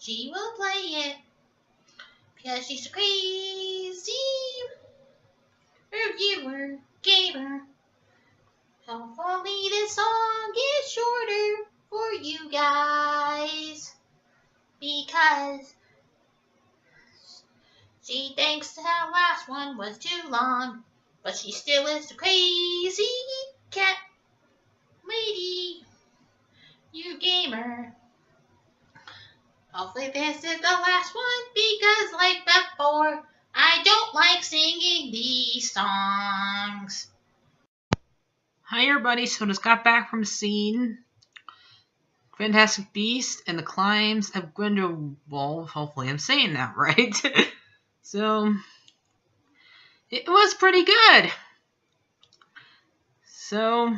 She will play it because she's crazy. Reviewer, gamer. Hopefully this song is shorter for you guys because she thinks the last one was too long, but she still is a crazy cat lady. You gamer. Hopefully this is the last one because like before, I don't like singing these songs. Hi everybody, so just got back from seeing Fantastic Beasts and the Crimes of Grindelwald. Hopefully I'm saying that right. So, it was pretty good. So,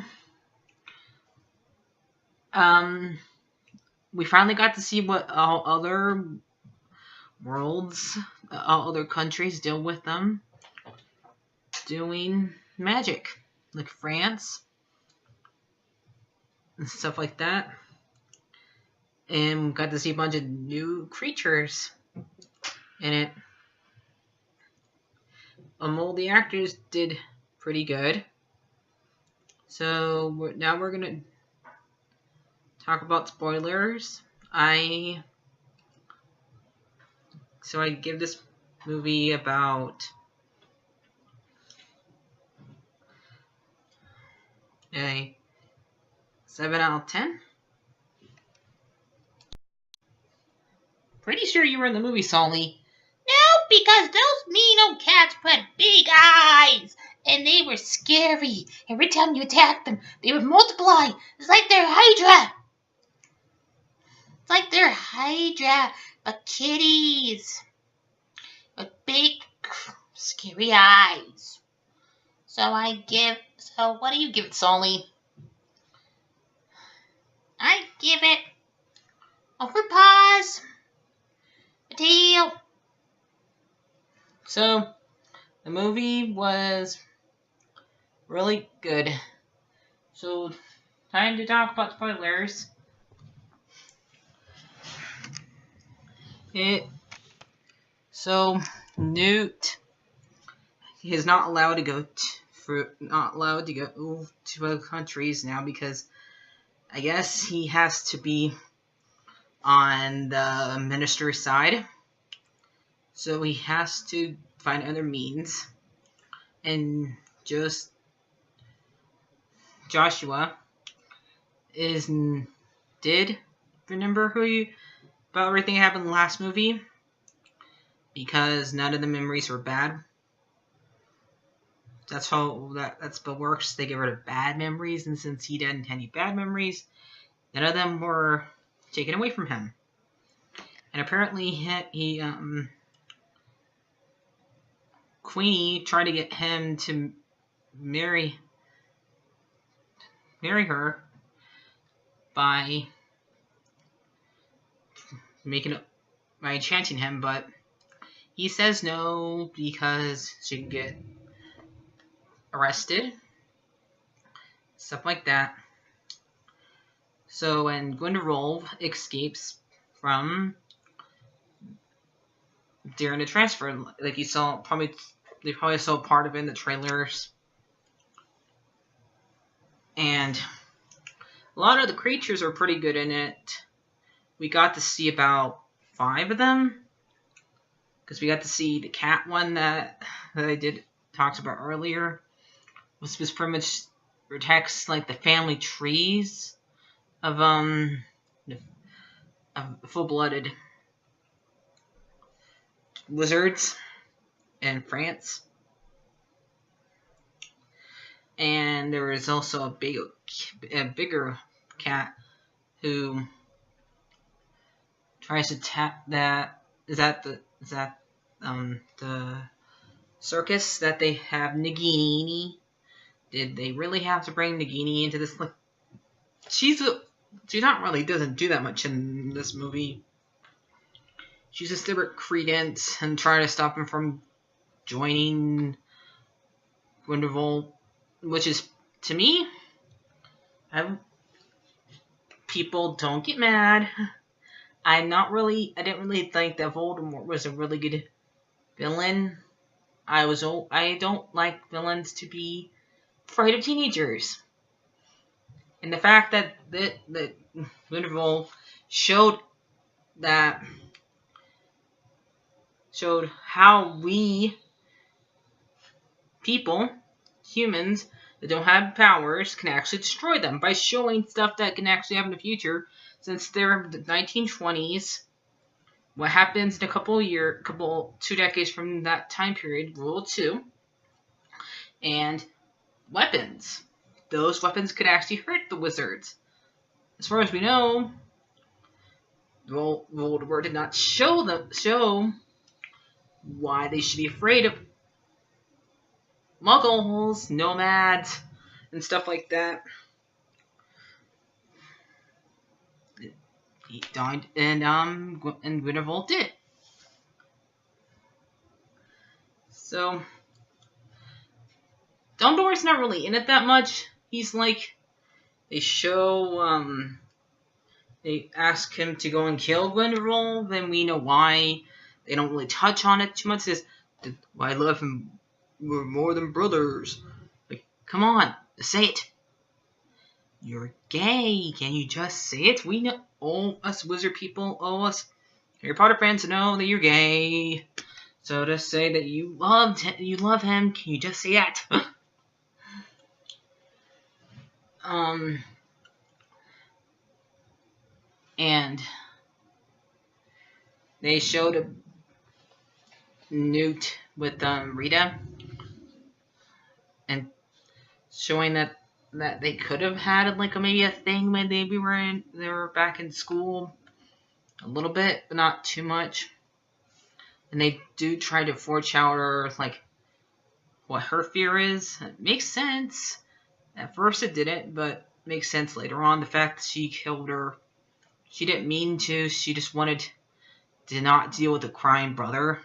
we finally got to see what all other worlds, all other countries deal with them doing magic. Like France and stuff like that. And got to see a bunch of new creatures in it. All the actors did pretty good. So now we're gonna talk about spoilers. I give this movie about a 7 out of 10. Pretty sure you were in the movie, Sully. No, because those mean old cats put big eyes, and they were scary. Every time you attacked them, they would multiply. It's like they're Hydra. It's like they're Hydra, but kitties with big, scary eyes. So what do you give it, Sully? I give it over paws, a tail. So, the movie was really good. So, time to talk about spoilers. Newt is not allowed to go to other countries now because I guess he has to be on the minister's side. So he has to find other means. And just Joshua did remember about everything that happened in the last movie because none of the memories were bad. That's what works. They get rid of bad memories, and since he didn't have any bad memories, none of them were taken away from him. And apparently Queenie tried to get him to marry her by enchanting him, but he says no because she can get arrested, stuff like that. So when Grindelwald escapes from during the transfer, like you saw, they probably saw part of it in the trailers, and a lot of the creatures are pretty good in it. We got to see about 5 of them, because we got to see the cat one that I talked about earlier, which was pretty much protects like the family trees of full-blooded lizards in France. And there was also a bigger cat who tries to tap that. Is that the circus that they have Nagini? Did they really have to bring Nagini into this? She doesn't do that much in this movie. She's just there with Credence and trying to stop him from joining Grindelwald, which is, to me, people don't get mad. I didn't really think that Voldemort was a really good villain. I don't like villains to be afraid of teenagers. And the fact that Grindelwald showed how we people, humans that don't have powers, can actually destroy them by showing stuff that can actually happen in the future. Since they're the 1920s, what happens in a two decades from that time period, World War II, and weapons. Those weapons could actually hurt the wizards. As far as we know, Voldemort did not show why they should be afraid of muggles, nomads, and stuff like that. He died, and Grindelwald did. So Dumbledore's not really in it that much. He's like, they ask him to go and kill Grindelwald, then we know why. They don't really touch on it too much. It says, I love him. We're more than brothers. Like, come on, say it. You're gay. Can you just say it? We know, all us wizard people, all us Harry Potter fans know that you're gay. So to say that you love him, can you just say that? And they showed a Newt with Rita, and showing that they could have had like maybe a thing when they were back in school a little bit, but not too much. And they do try to foreshadow like what her fear is. It makes sense. At first it didn't, but makes sense later on. The fact that she killed her, she didn't mean to. She just wanted to not deal with a crying brother.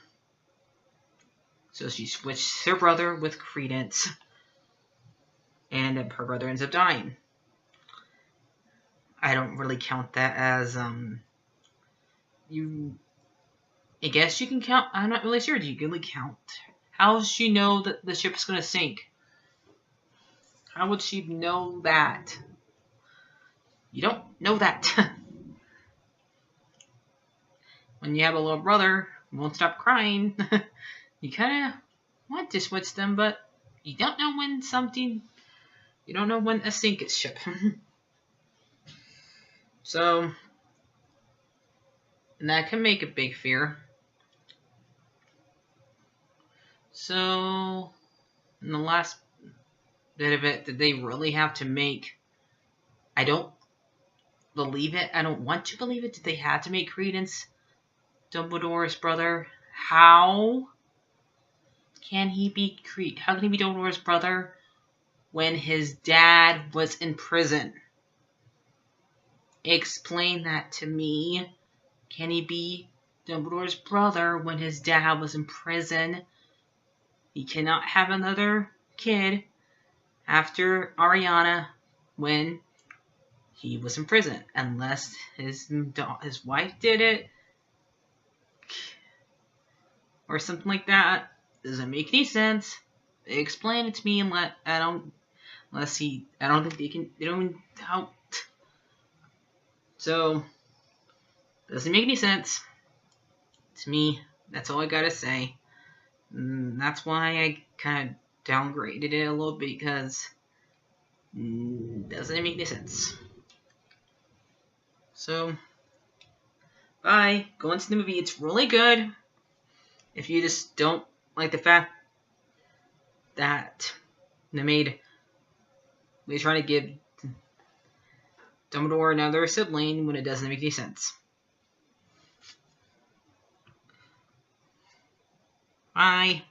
So she switched her brother with Credence, and her brother ends up dying. I don't really count that as I guess you can count. I'm not really sure. Do you really count? How does she know that the ship's going to sink? How would she know that? You don't know that. When you have a little brother who won't stop crying, you kind of want to switch them, but you don't know when you don't know when a sink is ship. So, and that can make a big fear. So, in the last bit of it, did they really have to make... I don't believe it. I don't want to believe it. Did they have to make Credence Dumbledore's brother? How can he be Dumbledore's brother when his dad was in prison? Explain that to me. Can he be Dumbledore's brother when his dad was in prison? He cannot have another kid after Ariana when he was in prison, unless his wife did it or something like that. Doesn't make any sense. Explain it to me, and I don't think they don't help. So, doesn't make any sense to me. That's all I gotta say. That's why I kind of downgraded it a little bit, because doesn't make any sense. So, bye. Go into the movie. It's really good. If you just don't like the fact that they try to give Dumbledore another sibling when it doesn't make any sense. Bye.